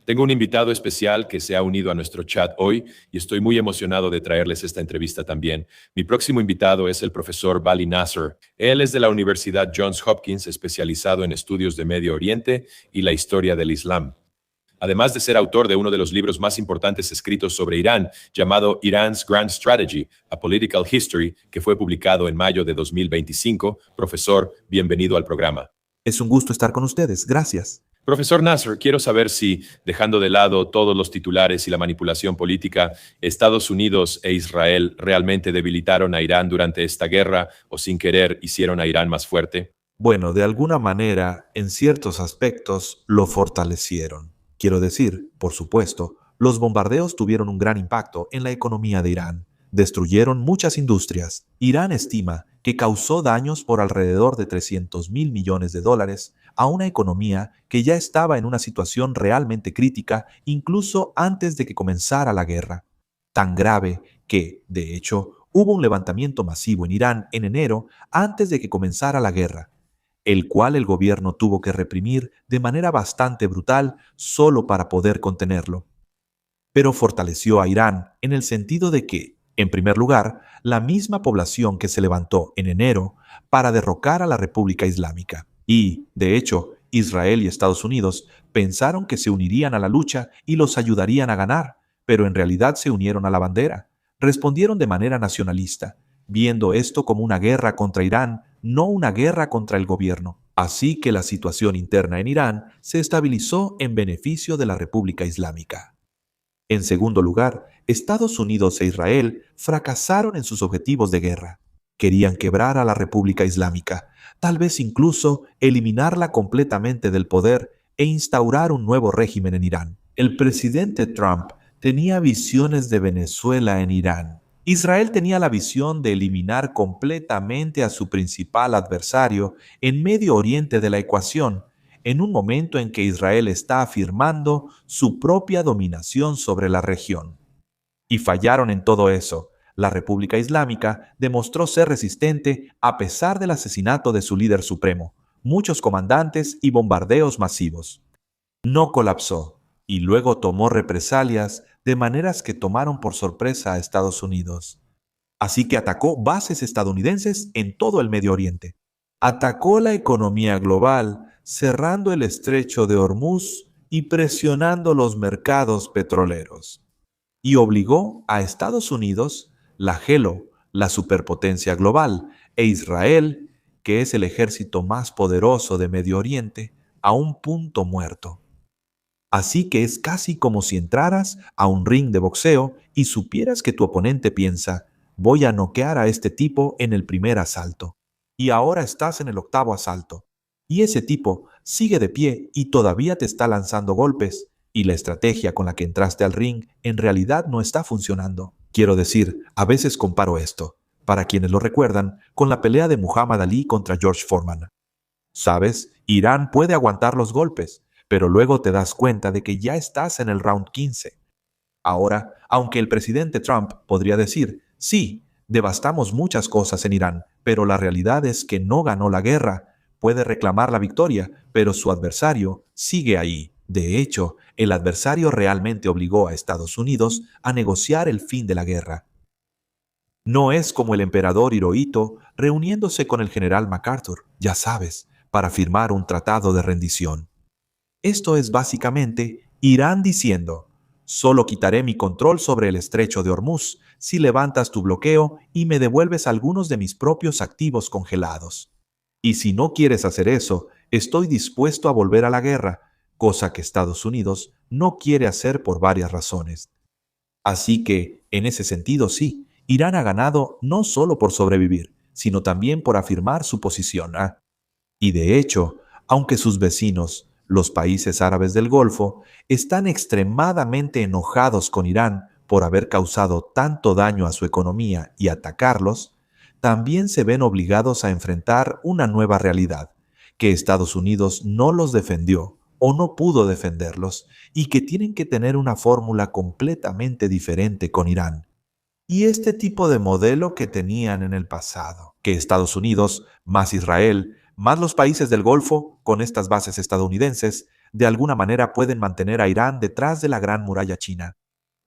Tengo un invitado especial que se ha unido a nuestro chat hoy y estoy muy emocionado de traerles esta entrevista también. Mi próximo invitado es el profesor Bali Nasser. Él es de la Universidad Johns Hopkins, especializado en estudios de Medio Oriente y la historia del Islam. Además de ser autor de uno de los libros más importantes escritos sobre Irán, llamado Iran's Grand Strategy, A Political History, que fue publicado en mayo de 2025. Profesor, bienvenido al programa. Es un gusto estar con ustedes. Gracias. Profesor Nasser, quiero saber si, dejando de lado todos los titulares y la manipulación política, Estados Unidos e Israel realmente debilitaron a Irán durante esta guerra o sin querer hicieron a Irán más fuerte. Bueno, de alguna manera, en ciertos aspectos, lo fortalecieron. Quiero decir, por supuesto, los bombardeos tuvieron un gran impacto en la economía de Irán. Destruyeron muchas industrias. Irán estima que causó daños por alrededor de 300.000 millones de dólares a una economía que ya estaba en una situación realmente crítica incluso antes de que comenzara la guerra. Tan grave que, de hecho, hubo un levantamiento masivo en Irán en enero antes de que comenzara la guerra, el cual el gobierno tuvo que reprimir de manera bastante brutal solo para poder contenerlo. Pero fortaleció a Irán en el sentido de que, en primer lugar, la misma población que se levantó en enero para derrocar a la República Islámica. Y, de hecho, Israel y Estados Unidos pensaron que se unirían a la lucha y los ayudarían a ganar, pero en realidad se unieron a la bandera. Respondieron de manera nacionalista, viendo esto como una guerra contra Irán, no una guerra contra el gobierno. Así que la situación interna en Irán se estabilizó en beneficio de la República Islámica. En segundo lugar, Estados Unidos e Israel fracasaron en sus objetivos de guerra. Querían quebrar a la República Islámica, tal vez incluso eliminarla completamente del poder e instaurar un nuevo régimen en Irán. El presidente Trump tenía visiones de Venezuela en Irán. Israel tenía la visión de eliminar completamente a su principal adversario en Medio Oriente de la ecuación, en un momento en que Israel está afirmando su propia dominación sobre la región. Y fallaron en todo eso. La República Islámica demostró ser resistente a pesar del asesinato de su líder supremo, muchos comandantes y bombardeos masivos. No colapsó y luego tomó represalias de maneras que tomaron por sorpresa a Estados Unidos. Así que atacó bases estadounidenses en todo el Medio Oriente. Atacó la economía global, cerrando el estrecho de Hormuz y presionando los mercados petroleros. Y obligó a Estados Unidos, la GELO, la superpotencia global, e Israel, que es el ejército más poderoso de Medio Oriente, a un punto muerto. Así que es casi como si entraras a un ring de boxeo y supieras que tu oponente piensa, voy a noquear a este tipo en el primer asalto. Y ahora estás en el octavo asalto. Y ese tipo sigue de pie y todavía te está lanzando golpes. Y la estrategia con la que entraste al ring en realidad no está funcionando. Quiero decir, a veces comparo esto, para quienes lo recuerdan, con la pelea de Muhammad Ali contra George Foreman. ¿Sabes? Irán puede aguantar los golpes, pero luego te das cuenta de que ya estás en el round 15. Ahora, aunque el presidente Trump podría decir, sí, devastamos muchas cosas en Irán, pero la realidad es que no ganó la guerra, puede reclamar la victoria, pero su adversario sigue ahí. De hecho, el adversario realmente obligó a Estados Unidos a negociar el fin de la guerra. No es como el emperador Hirohito reuniéndose con el general MacArthur, ya sabes, para firmar un tratado de rendición. Esto es básicamente Irán diciendo, solo quitaré mi control sobre el estrecho de Hormuz si levantas tu bloqueo y me devuelves algunos de mis propios activos congelados. Y si no quieres hacer eso, estoy dispuesto a volver a la guerra, cosa que Estados Unidos no quiere hacer por varias razones. Así que, en ese sentido sí, Irán ha ganado no solo por sobrevivir, sino también por afirmar su posición. Y de hecho, aunque sus vecinos, los países árabes del Golfo, están extremadamente enojados con Irán por haber causado tanto daño a su economía y atacarlos, también se ven obligados a enfrentar una nueva realidad, que Estados Unidos no los defendió o no pudo defenderlos y que tienen que tener una fórmula completamente diferente con Irán. Y este tipo de modelo que tenían en el pasado, que Estados Unidos, más Israel, más los países del Golfo, con estas bases estadounidenses, de alguna manera pueden mantener a Irán detrás de la Gran Muralla China.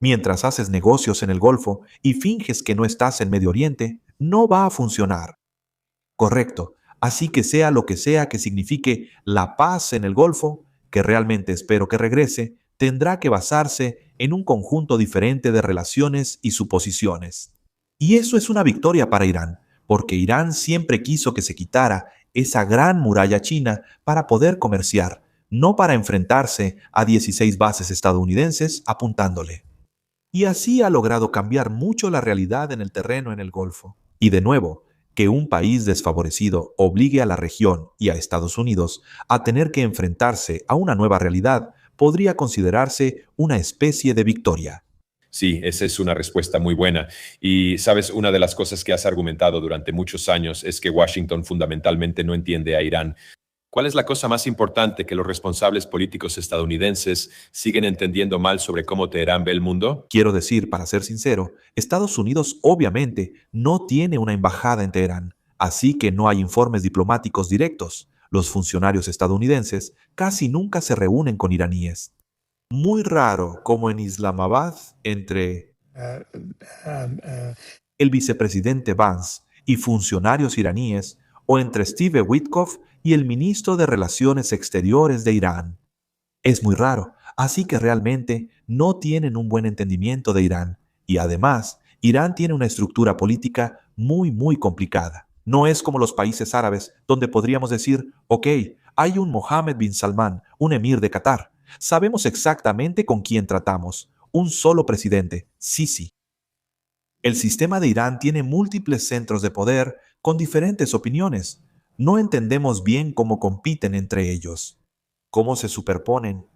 Mientras haces negocios en el Golfo y finges que no estás en Medio Oriente, no va a funcionar. Correcto. Así que sea lo que sea que signifique la paz en el Golfo, que realmente espero que regrese, tendrá que basarse en un conjunto diferente de relaciones y suposiciones. Y eso es una victoria para Irán, porque Irán siempre quiso que se quitara esa gran muralla china para poder comerciar, no para enfrentarse a 16 bases estadounidenses apuntándole. Y así ha logrado cambiar mucho la realidad en el terreno en el Golfo. Y de nuevo, que un país desfavorecido obligue a la región y a Estados Unidos a tener que enfrentarse a una nueva realidad podría considerarse una especie de victoria. Sí, esa es una respuesta muy buena. Y sabes, una de las cosas que has argumentado durante muchos años es que Washington fundamentalmente no entiende a Irán. ¿Cuál es la cosa más importante que los responsables políticos estadounidenses siguen entendiendo mal sobre cómo Teherán ve el mundo? Quiero decir, para ser sincero, Estados Unidos obviamente no tiene una embajada en Teherán, así que no hay informes diplomáticos directos. Los funcionarios estadounidenses casi nunca se reúnen con iraníes. Muy raro, como en Islamabad, entre el vicepresidente Vance y funcionarios iraníes, o entre Steve Witkoff y el ministro de Relaciones Exteriores de Irán. Es muy raro, así que realmente no tienen un buen entendimiento de Irán. Y además, Irán tiene una estructura política muy complicada. No es como los países árabes, donde podríamos decir, ok, hay un Mohammed bin Salman, un emir de Qatar. Sabemos exactamente con quién tratamos. Un solo presidente, Sisi. El sistema de Irán tiene múltiples centros de poder con diferentes opiniones. No entendemos bien cómo compiten entre ellos, cómo se superponen.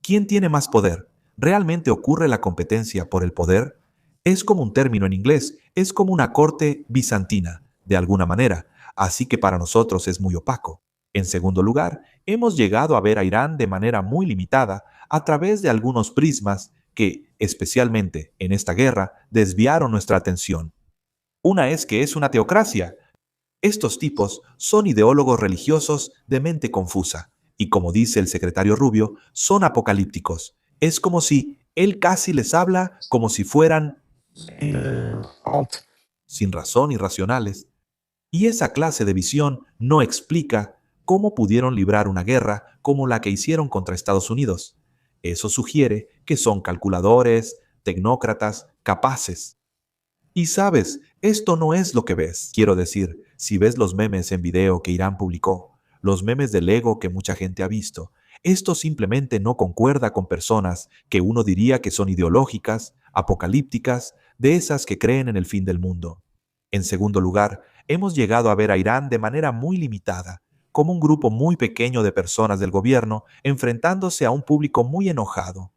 ¿Quién tiene más poder? ¿Realmente ocurre la competencia por el poder? Es como un término en inglés, es como una corte bizantina, de alguna manera, así que para nosotros es muy opaco. En segundo lugar, hemos llegado a ver a Irán de manera muy limitada a través de algunos prismas que, especialmente en esta guerra, desviaron nuestra atención. Una es que es una teocracia. Estos tipos son ideólogos religiosos de mente confusa, y como dice el secretario Rubio, son apocalípticos. Es como si él casi les habla como si fueran sin razón irracionales. Y esa clase de visión no explica cómo pudieron librar una guerra como la que hicieron contra Estados Unidos. Eso sugiere que son calculadores, tecnócratas, capaces. Y sabes, esto no es lo que ves. Quiero decir, si ves los memes en video que Irán publicó, los memes del ego que mucha gente ha visto, esto simplemente no concuerda con personas que uno diría que son ideológicas, apocalípticas, de esas que creen en el fin del mundo. En segundo lugar, hemos llegado a ver a Irán de manera muy limitada, como un grupo muy pequeño de personas del gobierno enfrentándose a un público muy enojado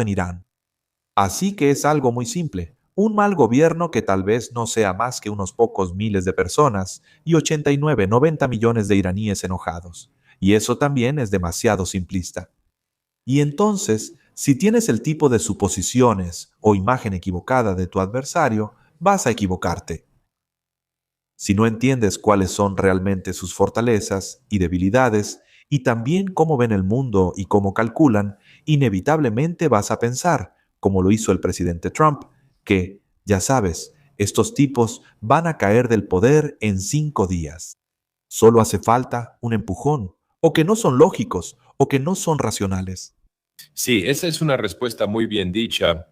en Irán. Así que es algo muy simple. Un mal gobierno que tal vez no sea más que unos pocos miles de personas y 89, 90 millones de iraníes enojados. Y eso también es demasiado simplista. Y entonces, si tienes el tipo de suposiciones o imagen equivocada de tu adversario, vas a equivocarte. Si no entiendes cuáles son realmente sus fortalezas y debilidades, y también cómo ven el mundo y cómo calculan, inevitablemente vas a pensar, como lo hizo el presidente Trump, que, ya sabes, estos tipos van a caer del poder en 5 días. Solo hace falta un empujón, o que no son lógicos, o que no son racionales. Sí, esa es una respuesta muy bien dicha.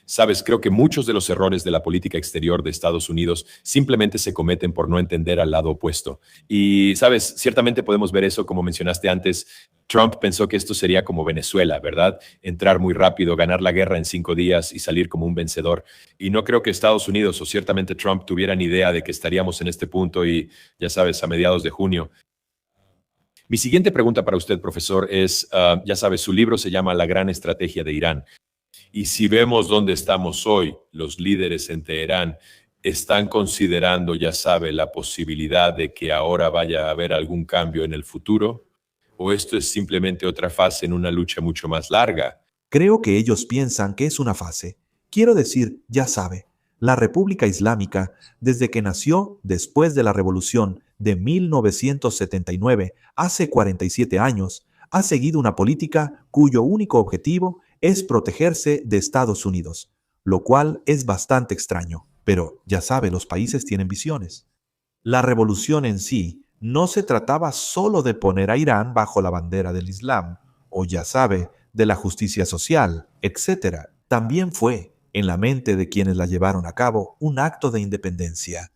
Sabes, creo que muchos de los errores de la política exterior de Estados Unidos simplemente se cometen por no entender al lado opuesto. Y, sabes, ciertamente podemos ver eso, como mencionaste antes. Trump pensó que esto sería como Venezuela, ¿verdad? Entrar muy rápido, ganar la guerra en 5 días y salir como un vencedor. Y no creo que Estados Unidos o ciertamente Trump tuvieran idea de que estaríamos en este punto y, ya sabes, a mediados de junio. Mi siguiente pregunta para usted, profesor, es, ya sabes, su libro se llama La Gran Estrategia de Irán. Y si vemos dónde estamos hoy, los líderes en Teherán están considerando, ya sabe, la posibilidad de que ahora vaya a haber algún cambio en el futuro, o esto es simplemente otra fase en una lucha mucho más larga. Creo que ellos piensan que es una fase. Quiero decir, ya sabe, la República Islámica, desde que nació después de la revolución, de 1979, hace 47 años, ha seguido una política cuyo único objetivo es protegerse de Estados Unidos, lo cual es bastante extraño. Pero, ya sabe, los países tienen visiones. La revolución en sí no se trataba solo de poner a Irán bajo la bandera del Islam, o ya sabe, de la justicia social, etc. También fue, en la mente de quienes la llevaron a cabo, un acto de independencia.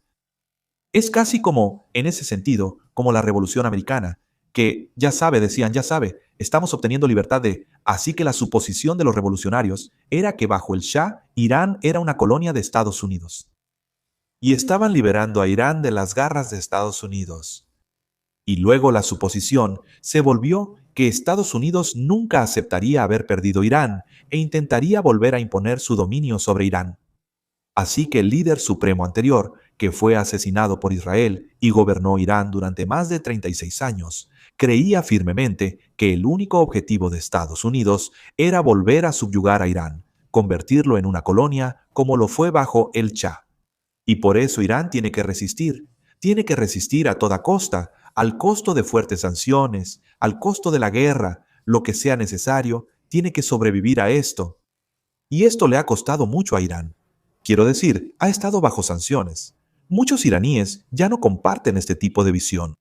Es casi como, en ese sentido, como la Revolución Americana, que, ya sabe, decían, ya sabe, estamos obteniendo libertad de... Así que la suposición de los revolucionarios era que bajo el Shah, Irán era una colonia de Estados Unidos. Y estaban liberando a Irán de las garras de Estados Unidos. Y luego la suposición se volvió que Estados Unidos nunca aceptaría haber perdido Irán e intentaría volver a imponer su dominio sobre Irán. Así que el líder supremo anterior, que fue asesinado por Israel y gobernó Irán durante más de 36 años, creía firmemente que el único objetivo de Estados Unidos era volver a subyugar a Irán, convertirlo en una colonia como lo fue bajo el Shah. Y por eso Irán tiene que resistir a toda costa, al costo de fuertes sanciones, al costo de la guerra, lo que sea necesario, tiene que sobrevivir a esto. Y esto le ha costado mucho a Irán. Quiero decir, ha estado bajo sanciones. Muchos iraníes ya no comparten este tipo de visión,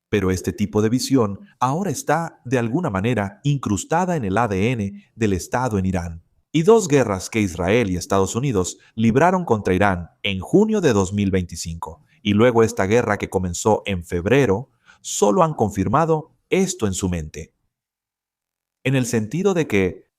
pero este tipo de visión ahora está, de alguna manera, incrustada en el ADN del Estado en Irán. Y dos guerras que Israel y Estados Unidos libraron contra Irán en junio de 2025, y luego esta guerra que comenzó en febrero, solo han confirmado esto en su mente. En el sentido de que,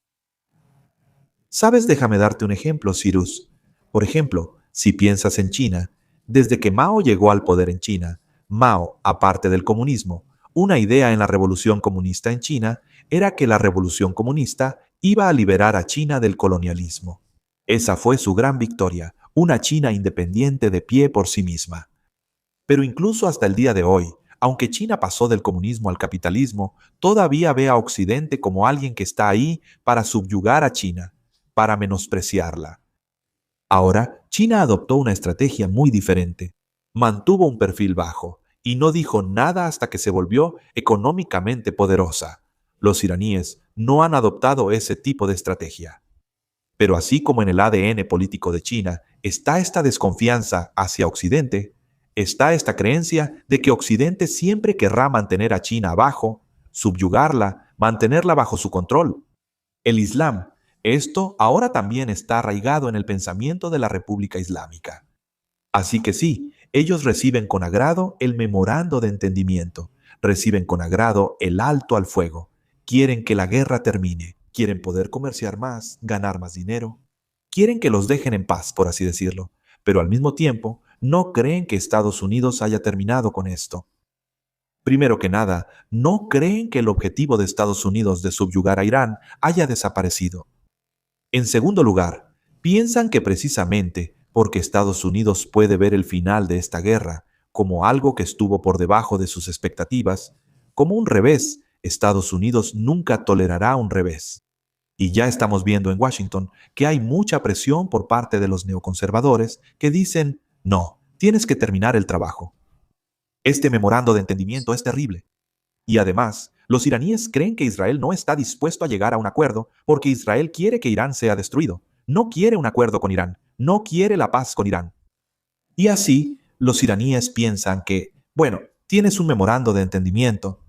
¿sabes? Déjame darte un ejemplo, Cyrus. Por ejemplo, si piensas en China, desde que Mao llegó al poder en China, Mao, aparte del comunismo, una idea en la revolución comunista en China era que la revolución comunista iba a liberar a China del colonialismo. Esa fue su gran victoria, una China independiente de pie por sí misma. Pero incluso hasta el día de hoy, aunque China pasó del comunismo al capitalismo, todavía ve a Occidente como alguien que está ahí para subyugar a China, para menospreciarla. Ahora, China adoptó una estrategia muy diferente. Mantuvo un perfil bajo y no dijo nada hasta que se volvió económicamente poderosa. Los iraníes no han adoptado ese tipo de estrategia. Pero así como en el ADN político de China está esta desconfianza hacia Occidente, está esta creencia de que Occidente siempre querrá mantener a China abajo, subyugarla, mantenerla bajo su control. El Islam, esto ahora también está arraigado en el pensamiento de la República Islámica. Así que sí, ellos reciben con agrado el memorando de entendimiento, reciben con agrado el alto al fuego, quieren que la guerra termine, quieren poder comerciar más, ganar más dinero, quieren que los dejen en paz, por así decirlo, pero al mismo tiempo no creen que Estados Unidos haya terminado con esto. Primero que nada, no creen que el objetivo de Estados Unidos de subyugar a Irán haya desaparecido. En segundo lugar, piensan que precisamente porque Estados Unidos puede ver el final de esta guerra como algo que estuvo por debajo de sus expectativas, como un revés, Estados Unidos nunca tolerará un revés. Y ya estamos viendo en Washington que hay mucha presión por parte de los neoconservadores que dicen, no, tienes que terminar el trabajo. Este memorando de entendimiento es terrible. Y además, los iraníes creen que Israel no está dispuesto a llegar a un acuerdo porque Israel quiere que Irán sea destruido. No quiere un acuerdo con Irán. No quiere la paz con Irán. Y así, los iraníes piensan que, bueno, tienes un memorando de entendimiento.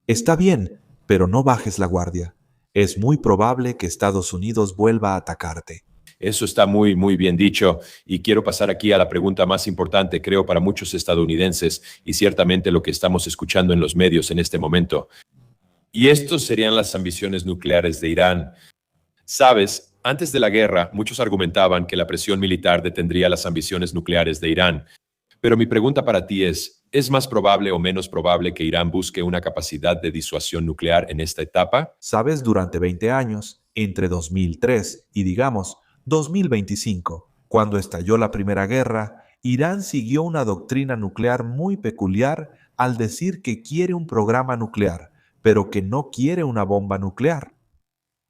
Está bien, pero no bajes la guardia. Es muy probable que Estados Unidos vuelva a atacarte. Eso está muy, muy bien dicho. Y quiero pasar aquí a la pregunta más importante, creo, para muchos estadounidenses y ciertamente lo que estamos escuchando en los medios en este momento. Y estos serían las ambiciones nucleares de Irán. Sabes, antes de la guerra, muchos argumentaban que la presión militar detendría las ambiciones nucleares de Irán. Pero mi pregunta para ti ¿es más probable o menos probable que Irán busque una capacidad de disuasión nuclear en esta etapa? Sabes, durante 20 años, entre 2003 y digamos 2025, cuando estalló la Primera Guerra, Irán siguió una doctrina nuclear muy peculiar al decir que quiere un programa nuclear, pero que no quiere una bomba nuclear.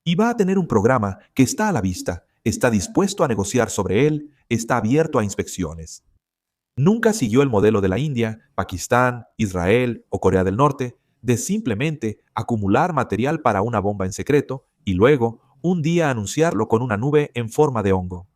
Y va a tener un programa que está a la vista, está dispuesto a negociar sobre él, está abierto a inspecciones. Nunca siguió el modelo de la India, Pakistán, Israel o Corea del Norte de simplemente acumular material para una bomba en secreto y luego un día anunciarlo con una nube en forma de hongo.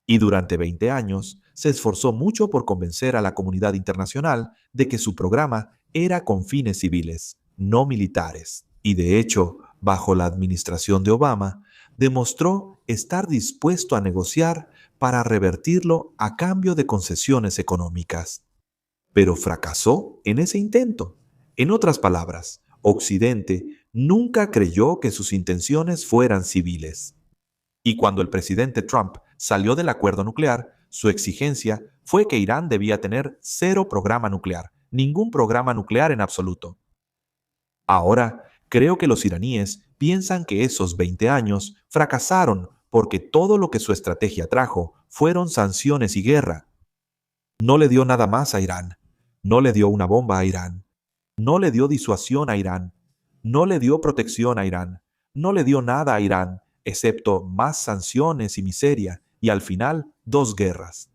Y durante 20 años se esforzó mucho por convencer a la comunidad internacional de que su programa era con fines civiles, no militares. Y de hecho, bajo la administración de Obama, demostró estar dispuesto a negociar para revertirlo a cambio de concesiones económicas. Pero fracasó en ese intento. En otras palabras, Occidente nunca creyó que sus intenciones fueran civiles. Y cuando el presidente Trump salió del acuerdo nuclear, su exigencia fue que Irán debía tener cero programa nuclear, ningún programa nuclear en absoluto. Ahora, creo que los iraníes piensan que esos 20 años fracasaron porque todo lo que su estrategia trajo fueron sanciones y guerra. No le dio nada más a Irán. No le dio una bomba a Irán. No le dio disuasión a Irán. No le dio protección a Irán. No le dio nada a Irán, excepto más sanciones y miseria, y al final, 2 guerras.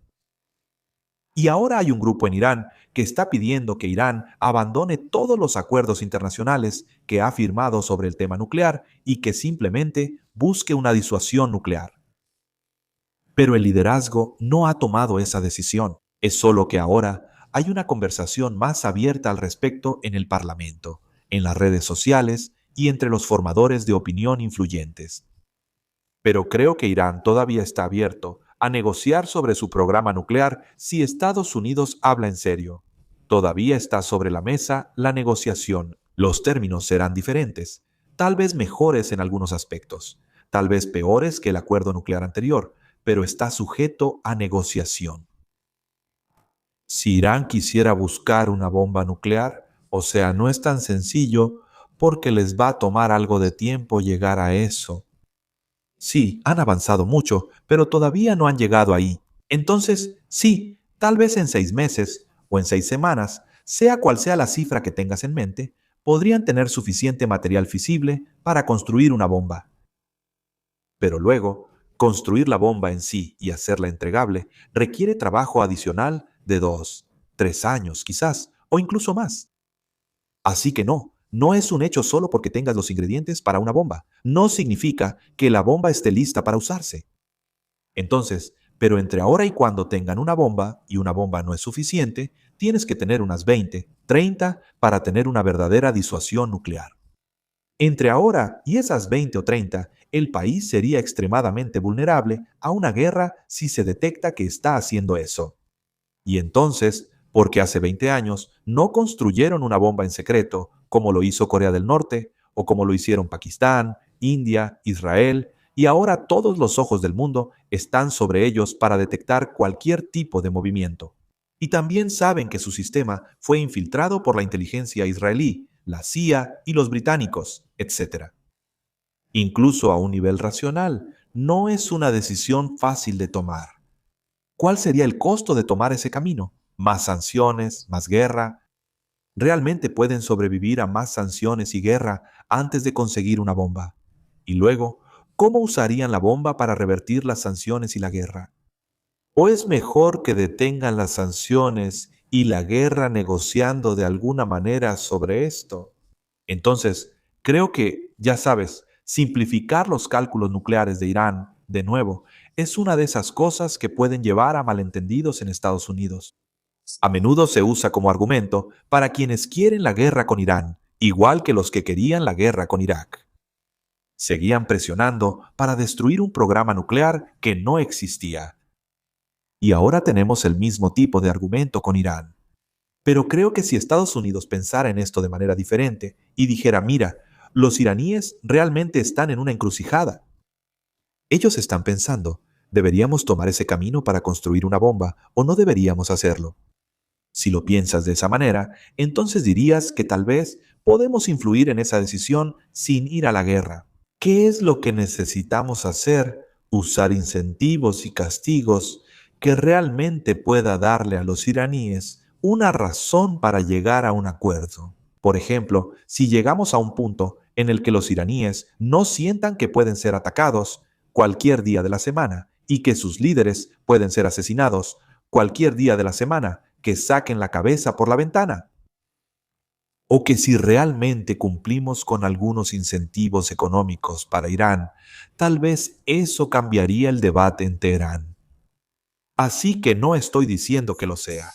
Y ahora hay un grupo en Irán que está pidiendo que Irán abandone todos los acuerdos internacionales que ha firmado sobre el tema nuclear y que simplemente busque una disuasión nuclear. Pero el liderazgo no ha tomado esa decisión. Es solo que ahora hay una conversación más abierta al respecto en el Parlamento, en las redes sociales y entre los formadores de opinión influyentes. Pero creo que Irán todavía está abierto a negociar sobre su programa nuclear si Estados Unidos habla en serio. Todavía está sobre la mesa la negociación. Los términos serán diferentes, tal vez mejores en algunos aspectos, tal vez peores que el acuerdo nuclear anterior, pero está sujeto a negociación. Si Irán quisiera buscar una bomba nuclear, o sea, no es tan sencillo porque les va a tomar algo de tiempo llegar a eso. Sí, han avanzado mucho, pero todavía no han llegado ahí. Entonces, sí, tal vez en 6 meses o en 6 semanas, sea cual sea la cifra que tengas en mente, podrían tener suficiente material fisible para construir una bomba. Pero luego, construir la bomba en sí y hacerla entregable requiere trabajo adicional de 2, 3 años quizás, o incluso más. Así que no es un hecho solo porque tengas los ingredientes para una bomba. No significa que la bomba esté lista para usarse. Entonces, pero entre ahora y cuando tengan una bomba, y una bomba no es suficiente, tienes que tener unas 20, 30 para tener una verdadera disuasión nuclear. Entre ahora y esas 20 o 30, el país sería extremadamente vulnerable a una guerra si se detecta que está haciendo eso. Y entonces, porque hace 20 años no construyeron una bomba en secreto, como lo hizo Corea del Norte, o como lo hicieron Pakistán, India, Israel, y ahora todos los ojos del mundo están sobre ellos para detectar cualquier tipo de movimiento. Y también saben que su sistema fue infiltrado por la inteligencia israelí, la CIA y los británicos, etc. Incluso a un nivel racional, no es una decisión fácil de tomar. ¿Cuál sería el costo de tomar ese camino? ¿Más sanciones? ¿Más guerra? ¿Realmente pueden sobrevivir a más sanciones y guerra antes de conseguir una bomba? Y luego, ¿cómo usarían la bomba para revertir las sanciones y la guerra? ¿O es mejor que detengan las sanciones y la guerra negociando de alguna manera sobre esto? Entonces, creo que, ya sabes, simplificar los cálculos nucleares de Irán, de nuevo, es una de esas cosas que pueden llevar a malentendidos en Estados Unidos. A menudo se usa como argumento para quienes quieren la guerra con Irán, igual que los que querían la guerra con Irak. Seguían presionando para destruir un programa nuclear que no existía. Y ahora tenemos el mismo tipo de argumento con Irán. Pero creo que si Estados Unidos pensara en esto de manera diferente y dijera, mira, los iraníes realmente están en una encrucijada. Ellos están pensando, ¿deberíamos tomar ese camino para construir una bomba o no deberíamos hacerlo? Si lo piensas de esa manera, entonces dirías que tal vez podemos influir en esa decisión sin ir a la guerra. ¿Qué es lo que necesitamos hacer? Usar incentivos y castigos que realmente pueda darle a los iraníes una razón para llegar a un acuerdo. Por ejemplo, si llegamos a un punto en el que los iraníes no sientan que pueden ser atacados cualquier día de la semana y que sus líderes pueden ser asesinados, cualquier día de la semana, que saquen la cabeza por la ventana. O que si realmente cumplimos con algunos incentivos económicos para Irán, tal vez eso cambiaría el debate en Teherán. Así que no estoy diciendo que lo sea.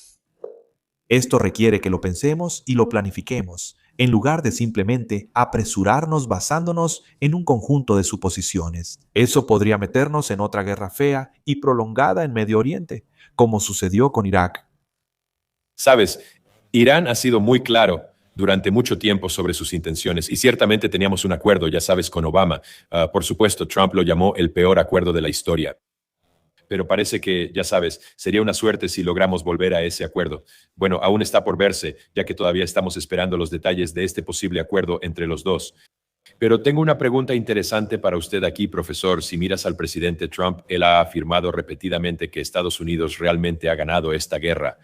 Esto requiere que lo pensemos y lo planifiquemos, en lugar de simplemente apresurarnos basándonos en un conjunto de suposiciones. Eso podría meternos en otra guerra fea y prolongada en Medio Oriente, como sucedió con Irak. Sabes, Irán ha sido muy claro durante mucho tiempo sobre sus intenciones y ciertamente teníamos un acuerdo, ya sabes, con Obama. Por supuesto, Trump lo llamó el peor acuerdo de la historia. Pero parece que, ya sabes, sería una suerte si logramos volver a ese acuerdo. Bueno, aún está por verse, ya que todavía estamos esperando los detalles de este posible acuerdo entre los dos. Pero tengo una pregunta interesante para usted aquí, profesor. Si miras al presidente Trump, él ha afirmado repetidamente que Estados Unidos realmente ha ganado esta guerra.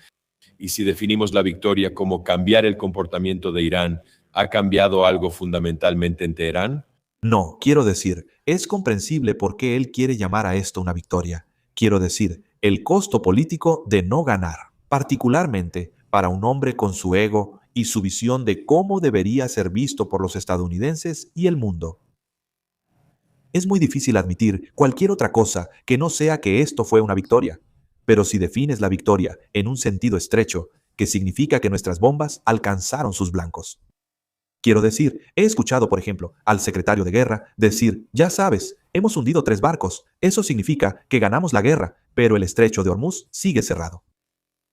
Y si definimos la victoria como cambiar el comportamiento de Irán, ¿ha cambiado algo fundamentalmente en Teherán? No, quiero decir, es comprensible por qué él quiere llamar a esto una victoria. Quiero decir, el costo político de no ganar, particularmente para un hombre con su ego y su visión de cómo debería ser visto por los estadounidenses y el mundo. Es muy difícil admitir cualquier otra cosa que no sea que esto fue una victoria. Pero si defines la victoria en un sentido estrecho, que significa que nuestras bombas alcanzaron sus blancos. Quiero decir, he escuchado, por ejemplo, al secretario de guerra decir, ya sabes, hemos hundido 3 barcos. Eso significa que ganamos la guerra, pero el estrecho de Hormuz sigue cerrado.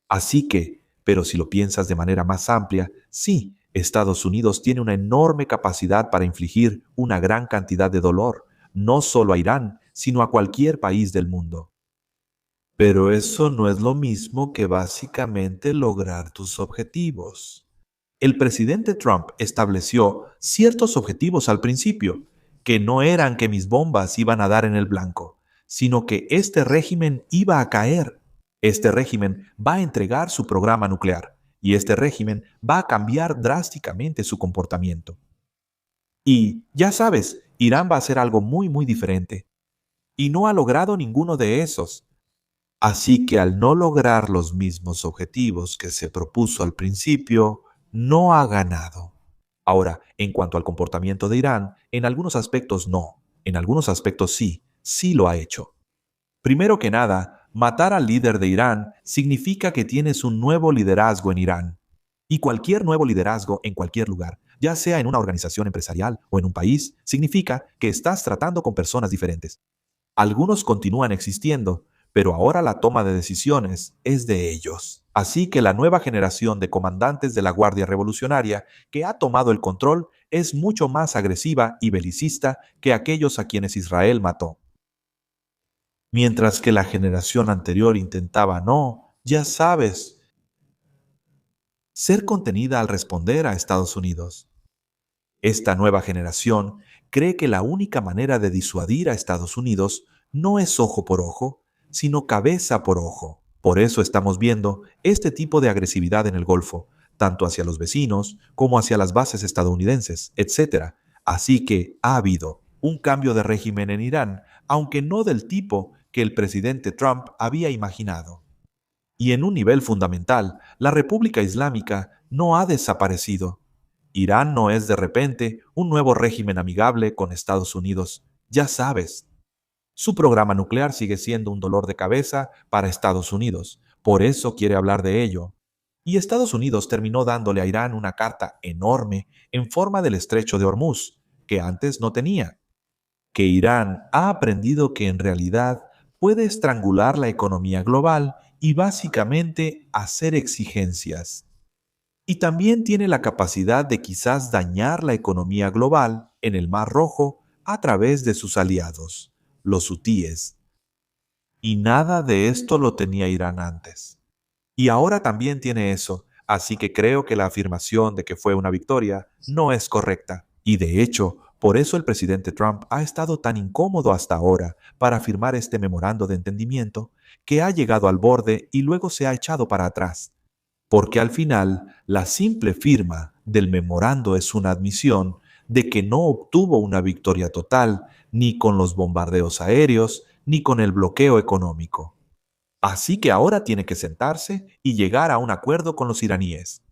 Así que, pero si lo piensas de manera más amplia, sí, Estados Unidos tiene una enorme capacidad para infligir una gran cantidad de dolor, no solo a Irán, sino a cualquier país del mundo. Pero eso no es lo mismo que básicamente lograr tus objetivos. El presidente Trump estableció ciertos objetivos al principio, que no eran que mis bombas iban a dar en el blanco, sino que este régimen iba a caer. Este régimen va a entregar su programa nuclear y este régimen va a cambiar drásticamente su comportamiento. Y, ya sabes, Irán va a hacer algo muy diferente. Y no ha logrado ninguno de esos. Así que al no lograr los mismos objetivos que se propuso al principio, no ha ganado. Ahora, en cuanto al comportamiento de Irán, en algunos aspectos no, en algunos aspectos sí, sí lo ha hecho. Primero que nada, matar al líder de Irán significa que tienes un nuevo liderazgo en Irán. Y cualquier nuevo liderazgo en cualquier lugar, ya sea en una organización empresarial o en un país, significa que estás tratando con personas diferentes. Algunos continúan existiendo, pero ahora la toma de decisiones es de ellos. Así que la nueva generación de comandantes de la Guardia Revolucionaria que ha tomado el control es mucho más agresiva y belicista que aquellos a quienes Israel mató. Mientras que la generación anterior intentaba ya sabes, ser contenida al responder a Estados Unidos. Esta nueva generación cree que la única manera de disuadir a Estados Unidos no es ojo por ojo, sino cabeza por ojo. Por eso estamos viendo este tipo de agresividad en el Golfo, tanto hacia los vecinos como hacia las bases estadounidenses, etc. Así que ha habido un cambio de régimen en Irán, aunque no del tipo que el presidente Trump había imaginado. Y en un nivel fundamental, la República Islámica no ha desaparecido. Irán no es de repente un nuevo régimen amigable con Estados Unidos, ya sabes. Su programa nuclear sigue siendo un dolor de cabeza para Estados Unidos, por eso quiere hablar de ello. Y Estados Unidos terminó dándole a Irán una carta enorme en forma del estrecho de Hormuz, que antes no tenía. Que Irán ha aprendido que en realidad puede estrangular la economía global y básicamente hacer exigencias. Y también tiene la capacidad de quizás dañar la economía global en el Mar Rojo a través de sus aliados, los hutíes. Y nada de esto lo tenía Irán antes. Y ahora también tiene eso, así que creo que la afirmación de que fue una victoria no es correcta. Y de hecho, por eso el presidente Trump ha estado tan incómodo hasta ahora para firmar este memorando de entendimiento, que ha llegado al borde y luego se ha echado para atrás. Porque al final, la simple firma del memorando es una admisión de que no obtuvo una victoria total ni con los bombardeos aéreos ni con el bloqueo económico. Así que ahora tiene que sentarse y llegar a un acuerdo con los iraníes.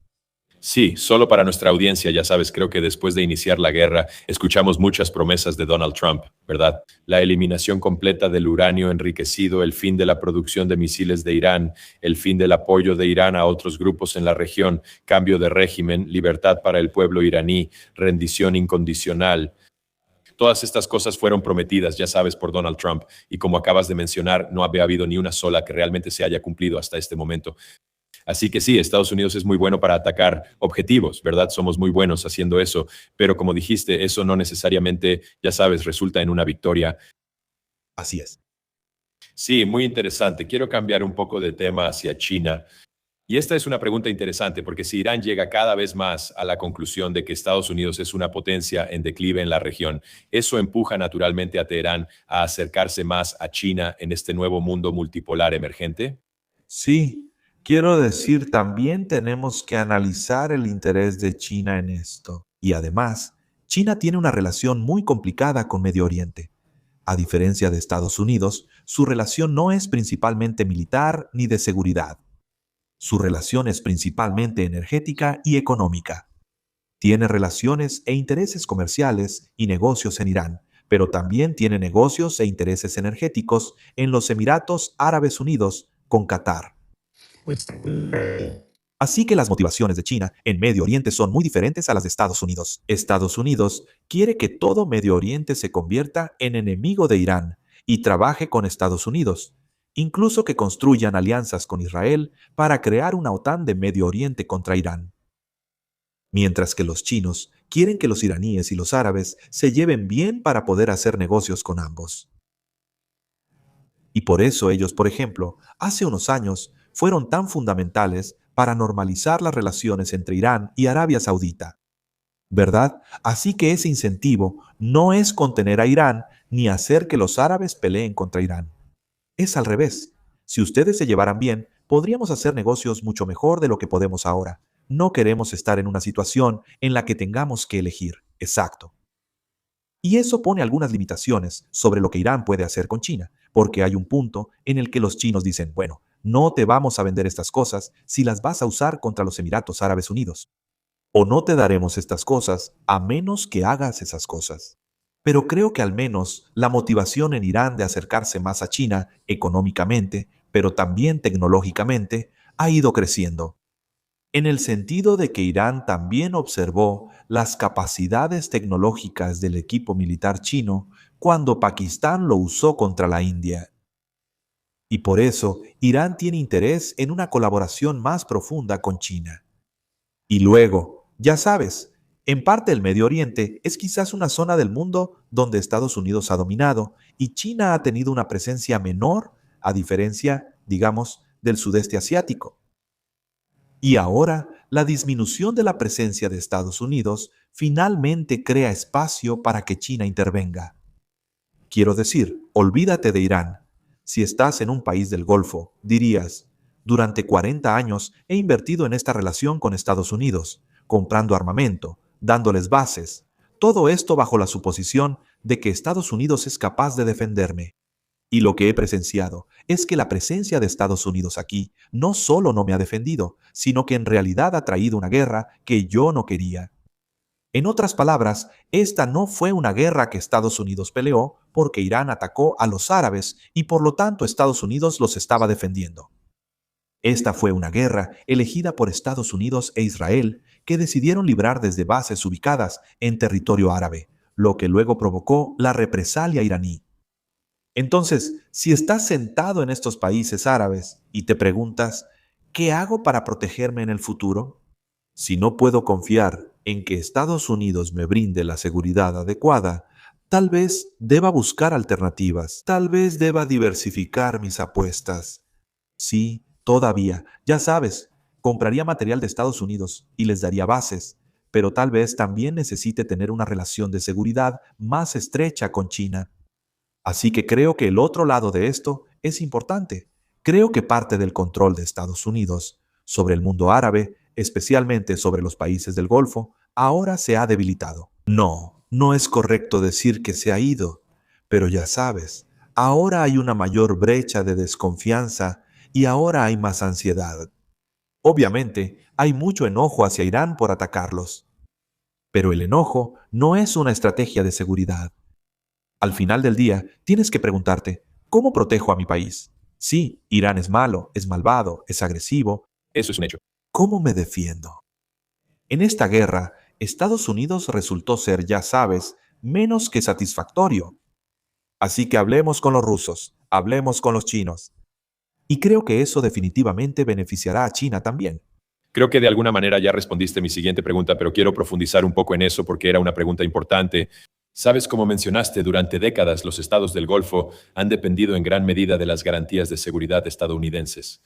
Sí, solo para nuestra audiencia, ya sabes, creo que después de iniciar la guerra, escuchamos muchas promesas de Donald Trump, ¿verdad? La eliminación completa del uranio enriquecido, el fin de la producción de misiles de Irán, el fin del apoyo de Irán a otros grupos en la región, cambio de régimen, libertad para el pueblo iraní, rendición incondicional. Todas estas cosas fueron prometidas, ya sabes, por Donald Trump, y como acabas de mencionar, no había habido ni una sola que realmente se haya cumplido hasta este momento. Así que sí, Estados Unidos es muy bueno para atacar objetivos, ¿verdad? Somos muy buenos haciendo eso, pero como dijiste, eso no necesariamente, ya sabes, resulta en una victoria. Así es. Sí, muy interesante. Quiero cambiar un poco de tema hacia China. Y esta es una pregunta interesante porque si Irán llega cada vez más a la conclusión de que Estados Unidos es una potencia en declive en la región, eso empuja naturalmente a Teherán a acercarse más a China en este nuevo mundo multipolar emergente. Sí, quiero decir, también tenemos que analizar el interés de China en esto. Y además, China tiene una relación muy complicada con Medio Oriente. A diferencia de Estados Unidos, su relación no es principalmente militar ni de seguridad. Su relación es principalmente energética y económica. Tiene relaciones e intereses comerciales y negocios en Irán, pero también tiene negocios e intereses energéticos en los Emiratos Árabes Unidos con Qatar. Así que las motivaciones de China en Medio Oriente son muy diferentes a las de Estados Unidos. Estados Unidos quiere que todo Medio Oriente se convierta en enemigo de Irán y trabaje con Estados Unidos, incluso que construyan alianzas con Israel para crear una OTAN de Medio Oriente contra Irán. Mientras que los chinos quieren que los iraníes y los árabes se lleven bien para poder hacer negocios con ambos. Y por eso ellos, por ejemplo, hace unos años fueron tan fundamentales para normalizar las relaciones entre Irán y Arabia Saudita, ¿verdad? Así que ese incentivo no es contener a Irán ni hacer que los árabes peleen contra Irán. Es al revés. Si ustedes se llevaran bien, podríamos hacer negocios mucho mejor de lo que podemos ahora. No queremos estar en una situación en la que tengamos que elegir. Exacto. Y eso pone algunas limitaciones sobre lo que Irán puede hacer con China, porque hay un punto en el que los chinos dicen, bueno, no te vamos a vender estas cosas si las vas a usar contra los Emiratos Árabes Unidos. O no te daremos estas cosas a menos que hagas esas cosas. Pero creo que al menos la motivación en Irán de acercarse más a China económicamente, pero también tecnológicamente, ha ido creciendo, en el sentido de que Irán también observó las capacidades tecnológicas del equipo militar chino cuando Pakistán lo usó contra la India. Y por eso Irán tiene interés en una colaboración más profunda con China. Y luego, ya sabes, en parte el Medio Oriente es quizás una zona del mundo donde Estados Unidos ha dominado y China ha tenido una presencia menor, a diferencia, digamos, del sudeste asiático. Y ahora, la disminución de la presencia de Estados Unidos finalmente crea espacio para que China intervenga. Quiero decir, olvídate de Irán. Si estás en un país del Golfo, dirías, durante 40 años he invertido en esta relación con Estados Unidos, comprando armamento, dándoles bases, todo esto bajo la suposición de que Estados Unidos es capaz de defenderme. Y lo que he presenciado es que la presencia de Estados Unidos aquí no solo no me ha defendido, sino que en realidad ha traído una guerra que yo no quería. En otras palabras, esta no fue una guerra que Estados Unidos peleó porque Irán atacó a los árabes y por lo tanto Estados Unidos los estaba defendiendo. Esta fue una guerra elegida por Estados Unidos e Israel que decidieron librar desde bases ubicadas en territorio árabe, lo que luego provocó la represalia iraní. Entonces, si estás sentado en estos países árabes y te preguntas, ¿qué hago para protegerme en el futuro? Si no puedo confiar en que Estados Unidos me brinde la seguridad adecuada, tal vez deba buscar alternativas, tal vez deba diversificar mis apuestas. Sí, todavía, ya sabes, compraría material de Estados Unidos y les daría bases, pero tal vez también necesite tener una relación de seguridad más estrecha con China. Así que creo que el otro lado de esto es importante. Creo que parte del control de Estados Unidos sobre el mundo árabe, especialmente sobre los países del Golfo, ahora se ha debilitado. No, no es correcto decir que se ha ido, pero ya sabes, ahora hay una mayor brecha de desconfianza y ahora hay más ansiedad. Obviamente, hay mucho enojo hacia Irán por atacarlos. Pero el enojo no es una estrategia de seguridad. Al final del día, tienes que preguntarte, ¿cómo protejo a mi país? Sí, Irán es malo, es malvado, es agresivo. Eso es un hecho. ¿Cómo me defiendo? En esta guerra, Estados Unidos resultó ser, ya sabes, menos que satisfactorio. Así que hablemos con los rusos, hablemos con los chinos. Y creo que eso definitivamente beneficiará a China también. Creo que de alguna manera ya respondiste mi siguiente pregunta, pero quiero profundizar un poco en eso porque era una pregunta importante. Sabes, como mencionaste, durante décadas los estados del Golfo han dependido en gran medida de las garantías de seguridad estadounidenses.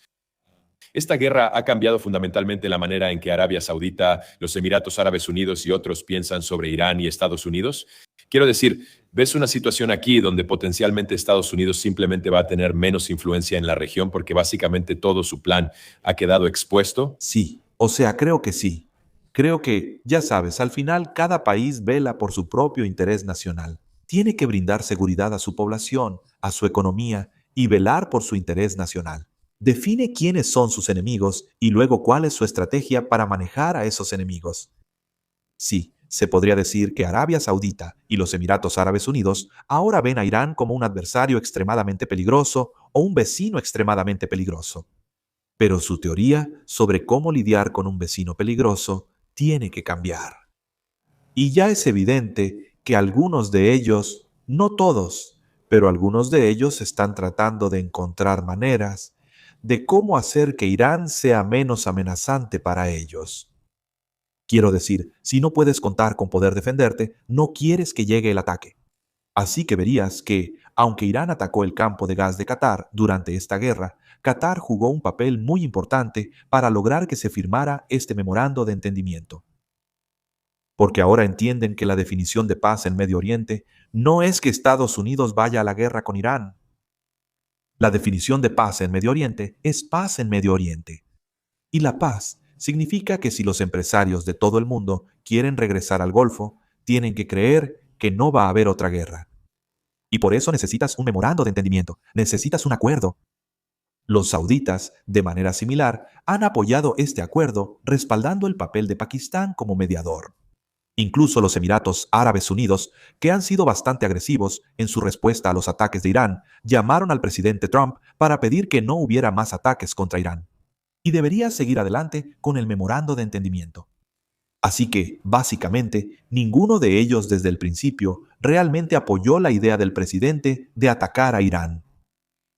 Esta guerra ha cambiado fundamentalmente la manera en que Arabia Saudita, los Emiratos Árabes Unidos y otros piensan sobre Irán y Estados Unidos. Quiero decir, ¿ves una situación aquí donde potencialmente Estados Unidos simplemente va a tener menos influencia en la región porque básicamente todo su plan ha quedado expuesto? Sí, o sea, creo que sí. Creo que, ya sabes, al final cada país vela por su propio interés nacional. Tiene que brindar seguridad a su población, a su economía y velar por su interés nacional. Define quiénes son sus enemigos y luego cuál es su estrategia para manejar a esos enemigos. Sí, se podría decir que Arabia Saudita y los Emiratos Árabes Unidos ahora ven a Irán como un adversario extremadamente peligroso o un vecino extremadamente peligroso. Pero su teoría sobre cómo lidiar con un vecino peligroso tiene que cambiar. Y ya es evidente que algunos de ellos, no todos, pero algunos de ellos están tratando de encontrar maneras de cómo hacer que Irán sea menos amenazante para ellos. Quiero decir, si no puedes contar con poder defenderte, no quieres que llegue el ataque. Así que verías que, aunque Irán atacó el campo de gas de Qatar durante esta guerra, Qatar jugó un papel muy importante para lograr que se firmara este memorando de entendimiento. Porque ahora entienden que la definición de paz en Medio Oriente no es que Estados Unidos vaya a la guerra con Irán. La definición de paz en Medio Oriente es paz en Medio Oriente. Y la paz significa que si los empresarios de todo el mundo quieren regresar al Golfo, tienen que creer que no va a haber otra guerra. Y por eso necesitas un memorando de entendimiento, necesitas un acuerdo. Los sauditas, de manera similar, han apoyado este acuerdo respaldando el papel de Pakistán como mediador. Incluso los Emiratos Árabes Unidos, que han sido bastante agresivos en su respuesta a los ataques de Irán, llamaron al presidente Trump para pedir que no hubiera más ataques contra Irán. Y debería seguir adelante con el memorando de entendimiento. Así que, básicamente, ninguno de ellos desde el principio realmente apoyó la idea del presidente de atacar a Irán.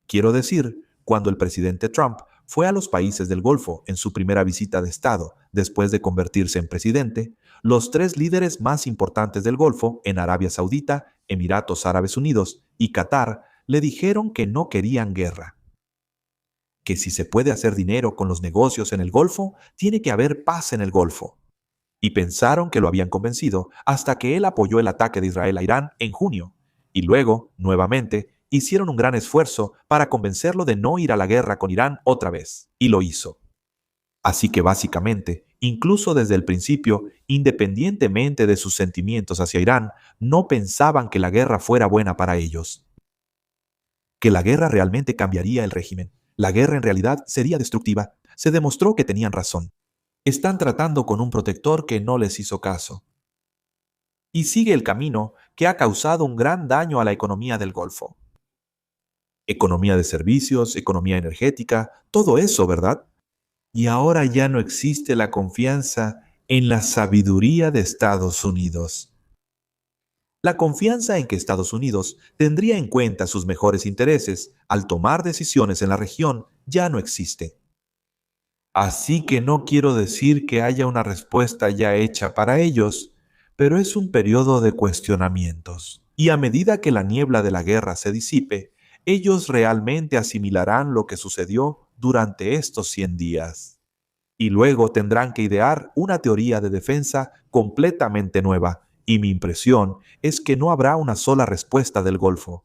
Quiero decir, cuando el presidente Trump fue a los países del Golfo en su primera visita de Estado después de convertirse en presidente, los tres líderes más importantes del Golfo, en Arabia Saudita, Emiratos Árabes Unidos y Qatar, le dijeron que no querían guerra. Que si se puede hacer dinero con los negocios en el Golfo, tiene que haber paz en el Golfo. Y pensaron que lo habían convencido hasta que él apoyó el ataque de Israel a Irán en junio. Y luego, nuevamente, hicieron un gran esfuerzo para convencerlo de no ir a la guerra con Irán otra vez. Y lo hizo. Así que básicamente, incluso desde el principio, independientemente de sus sentimientos hacia Irán, no pensaban que la guerra fuera buena para ellos. Que la guerra realmente cambiaría el régimen. La guerra en realidad sería destructiva. Se demostró que tenían razón. Están tratando con un protector que no les hizo caso. Y sigue el camino que ha causado un gran daño a la economía del Golfo. Economía de servicios, economía energética, todo eso, ¿verdad? Y ahora ya no existe la confianza en la sabiduría de Estados Unidos. La confianza en que Estados Unidos tendría en cuenta sus mejores intereses al tomar decisiones en la región ya no existe. Así que no quiero decir que haya una respuesta ya hecha para ellos, pero es un periodo de cuestionamientos. Y a medida que la niebla de la guerra se disipe, ellos realmente asimilarán lo que sucedió durante estos 100 días. Y luego tendrán que idear una teoría de defensa completamente nueva, y mi impresión es que no habrá una sola respuesta del Golfo.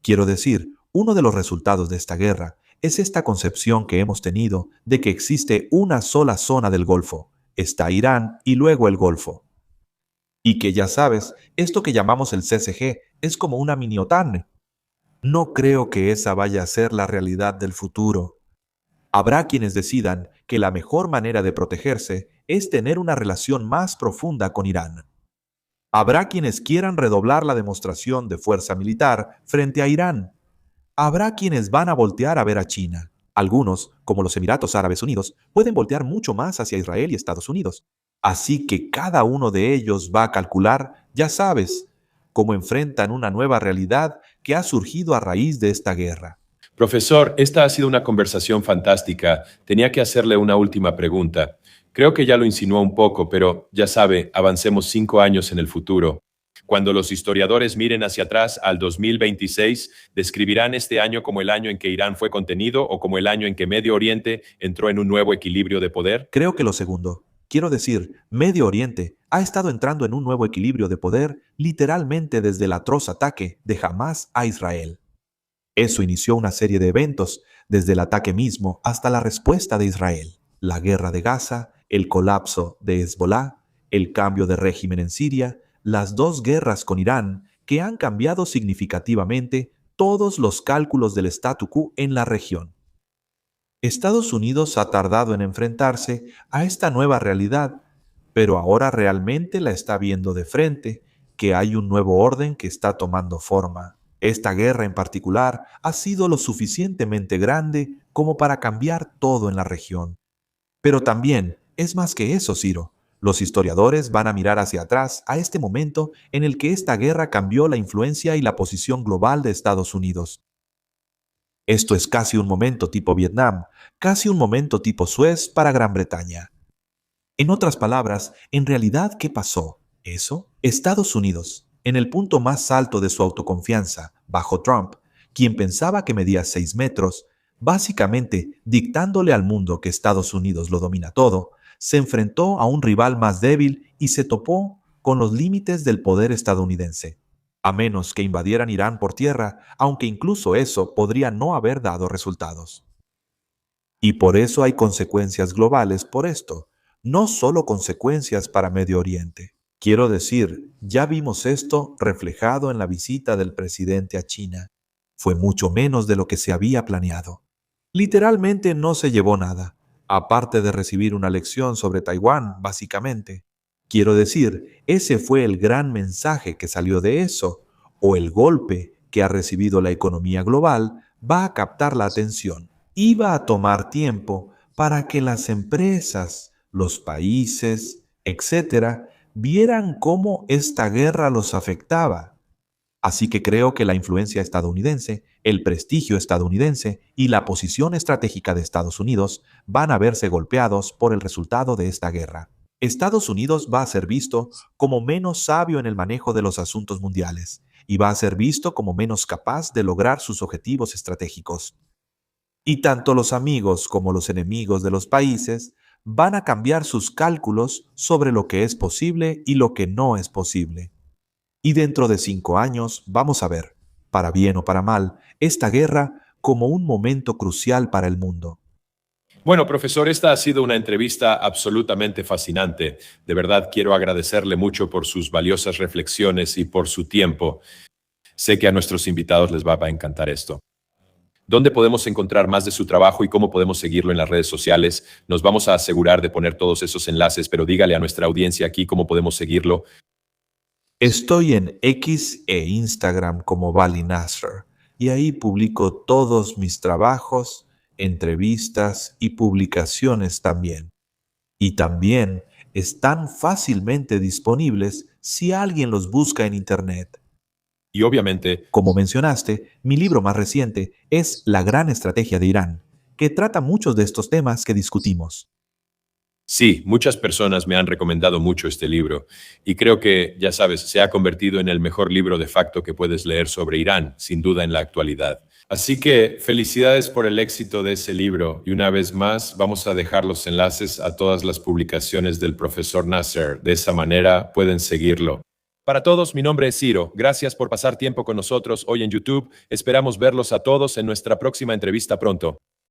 Quiero decir, uno de los resultados de esta guerra es esta concepción que hemos tenido de que existe una sola zona del Golfo. Está Irán y luego el Golfo. Y que ya sabes, esto que llamamos el CCG es como una mini OTAN. No creo que esa vaya a ser la realidad del futuro. Habrá quienes decidan que la mejor manera de protegerse es tener una relación más profunda con Irán. Habrá quienes quieran redoblar la demostración de fuerza militar frente a Irán. Habrá quienes van a voltear a ver a China. Algunos, como los Emiratos Árabes Unidos, pueden voltear mucho más hacia Israel y Estados Unidos. Así que cada uno de ellos va a calcular, ya sabes, cómo enfrentan una nueva realidad que ha surgido a raíz de esta guerra. Profesor, esta ha sido una conversación fantástica. Tenía que hacerle una última pregunta. Creo que ya lo insinuó un poco, pero ya sabe, avancemos 5 años en el futuro. Cuando los historiadores miren hacia atrás al 2026, describirán este año como el año en que Irán fue contenido o como el año en que Medio Oriente entró en un nuevo equilibrio de poder. Creo que lo segundo. Quiero decir, Medio Oriente ha estado entrando en un nuevo equilibrio de poder literalmente desde el atroz ataque de Hamás a Israel. Eso inició una serie de eventos, desde el ataque mismo hasta la respuesta de Israel, la guerra de Gaza, el colapso de Hezbolá, el cambio de régimen en Siria, las 2 guerras con Irán, que han cambiado significativamente todos los cálculos del statu quo en la región. Estados Unidos ha tardado en enfrentarse a esta nueva realidad, pero ahora realmente la está viendo de frente, que hay un nuevo orden que está tomando forma. Esta guerra en particular ha sido lo suficientemente grande como para cambiar todo en la región. Pero también es más que eso, Ciro. Los historiadores van a mirar hacia atrás a este momento en el que esta guerra cambió la influencia y la posición global de Estados Unidos. Esto es casi un momento tipo Vietnam, casi un momento tipo Suez para Gran Bretaña. En otras palabras, en realidad, ¿qué pasó? Eso, Estados Unidos, en el punto más alto de su autoconfianza, bajo Trump, quien pensaba que medía 6 metros, básicamente dictándole al mundo que Estados Unidos lo domina todo, se enfrentó a un rival más débil y se topó con los límites del poder estadounidense. A menos que invadieran Irán por tierra, aunque incluso eso podría no haber dado resultados. Y por eso hay consecuencias globales por esto, no solo consecuencias para Medio Oriente. Quiero decir, ya vimos esto reflejado en la visita del presidente a China. Fue mucho menos de lo que se había planeado. Literalmente no se llevó nada, aparte de recibir una lección sobre Taiwán, básicamente. Quiero decir, ese fue el gran mensaje que salió de eso, o el golpe que ha recibido la economía global va a captar la atención y va a tomar tiempo para que las empresas, los países, etcétera, vieran cómo esta guerra los afectaba. Así que creo que la influencia estadounidense, el prestigio estadounidense y la posición estratégica de Estados Unidos van a verse golpeados por el resultado de esta guerra. Estados Unidos va a ser visto como menos sabio en el manejo de los asuntos mundiales y va a ser visto como menos capaz de lograr sus objetivos estratégicos. Y tanto los amigos como los enemigos de los países van a cambiar sus cálculos sobre lo que es posible y lo que no es posible. Y dentro de 5 años vamos a ver, para bien o para mal, esta guerra como un momento crucial para el mundo. Bueno, profesor, esta ha sido una entrevista absolutamente fascinante. De verdad quiero agradecerle mucho por sus valiosas reflexiones y por su tiempo. Sé que a nuestros invitados les va a encantar esto. ¿Dónde podemos encontrar más de su trabajo y cómo podemos seguirlo en las redes sociales? Nos vamos a asegurar de poner todos esos enlaces, pero dígale a nuestra audiencia aquí cómo podemos seguirlo. Estoy en X e Instagram como Vali Nasser y ahí publico todos mis trabajos, entrevistas y publicaciones también. Y también están fácilmente disponibles si alguien los busca en Internet. Y obviamente, Como mencionaste, mi libro más reciente es La Gran Estrategia de Irán, que trata muchos de estos temas que discutimos. sí, muchas personas me han recomendado mucho este libro y creo que, ya sabes, se ha convertido en el mejor libro de facto que puedes leer sobre Irán, sin duda en la actualidad. Así que felicidades por el éxito de ese libro y una vez más vamos a dejar los enlaces a todas las publicaciones del profesor Nasser. De esa manera pueden seguirlo. Para todos, mi nombre es Ciro. Gracias por pasar tiempo con nosotros hoy en YouTube. Esperamos verlos a todos en nuestra próxima entrevista pronto.